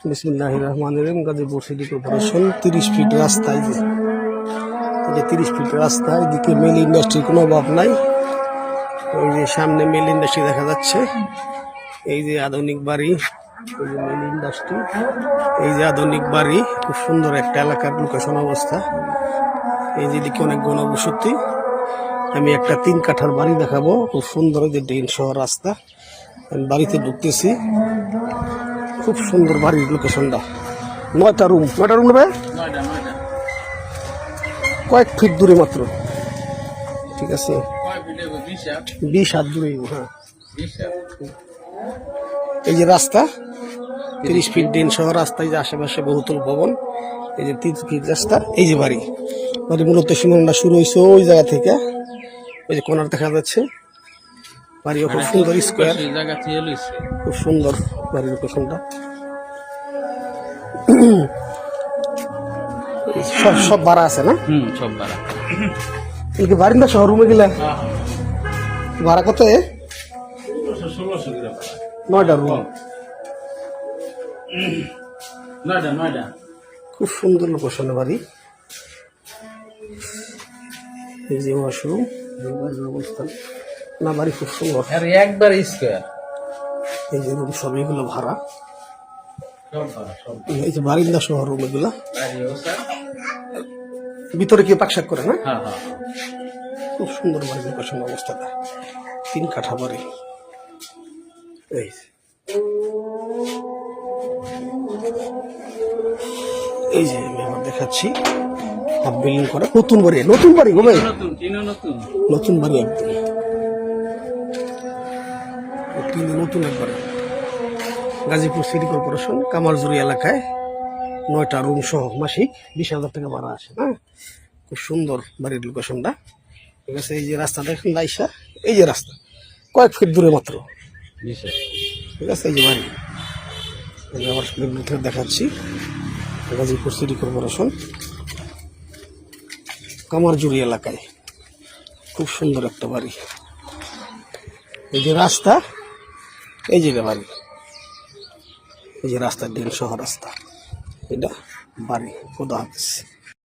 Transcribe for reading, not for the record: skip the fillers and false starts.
বিসমিল্লাহির রহমানির রহিম। Gazipur city corporation 30 fit রাস্তায়, যে 30 ফিট রাস্তা, এদিকে মিল ইন্ডাস্ট্রির কোনো অভাব নাই। ওই যে সামনে মিল ইন্ডাস্ট্রি দেখা যাচ্ছে, এই যে আধুনিক বাড়ি, এই যে মিল ইন্ডাস্ট্রি, এই যে আধুনিক বাড়ি, খুব সুন্দর একটা এলাকার লোকেশন অবস্থা। এই যে দিকে অনেক ঘনবসতি। আমি একটা 3 কাঠার বাড়ি দেখাবো, খুব সুন্দর, যে ড্রেন সহ রাস্তা। আমি বাড়িতে ঢুকতেছি, খুব সুন্দর বাড়ির লোকেশনটা। 9টা রুম নেবে, কয়েক ফিট দূরে মাত্র, ঠিক আছে, 20 হাত দূরে। হ্যাঁ, এই যে রাস্তা 30 ফিট ড্রেন সহ রাস্তা, এই যে আশেপাশে বহুতল ভবন, এই যে 30 ফিট রাস্তা, এই যে বাড়ি মূলত সীমানা শুরু হয়েছে ওই জায়গা থেকে, ওই যে কোনার দেখা যাচ্ছে। বাড়িও খুব সুন্দর, স্কোয়ার, খুব সুন্দর বাড়ির লোকেশনটা। সব ভাড়া আছে না? সব ভাড়া। বারিন্দা শহর রুমে গেলে ভাড়া কত? 9টা রুম, খুব সুন্দর লোকেশনে বাড়ি। এই যে ওয়াশরুম, অবস্থান না, বাড়ি খুব সুন্দর, একবার স্কোয়ার। এই যে রুম সব এগুলো ভাড়া। এই যে বারিন্দা শহর রুম এগুলা, ভিতরে কি পাকশাক করে না? খুব সুন্দর বাড়ির লোকেশন অবস্থাটা, 3 কাঠা বাড়ি। এই যে আমি আবার দেখাচ্ছি, হাফ বিল্ডিং করা নতুন বাড়ি, নতুন বাড়ি গো ভাই, নতুন বাড়ি একদম নতুন একবার। গাজীপুর সিটি কর্পোরেশন কামারজুরি এলাকায় 9টা রুম সহ মাসিক 20,000 টাকা ভাড়া আসে। হ্যাঁ, খুব সুন্দর বাড়ির লোকেশনটা, ঠিক আছে। এই যে রাস্তা দেখেন লাইসা, এই যে রাস্তা কয়েক ফিট দূরে মাত্র, ঠিক আছে। এই যে বাড়ি আবার থেকে দেখাচ্ছি, গাজীপুর সিটি কর্পোরেশন কামারজুরি এলাকায় খুব সুন্দর একটা বাড়ি। এই যে রাস্তা, এই যে বাড়ি, এই যে রাস্তা ড্রেন সহ রাস্তা, এটা বাড়ি। খোদা হাফেজ।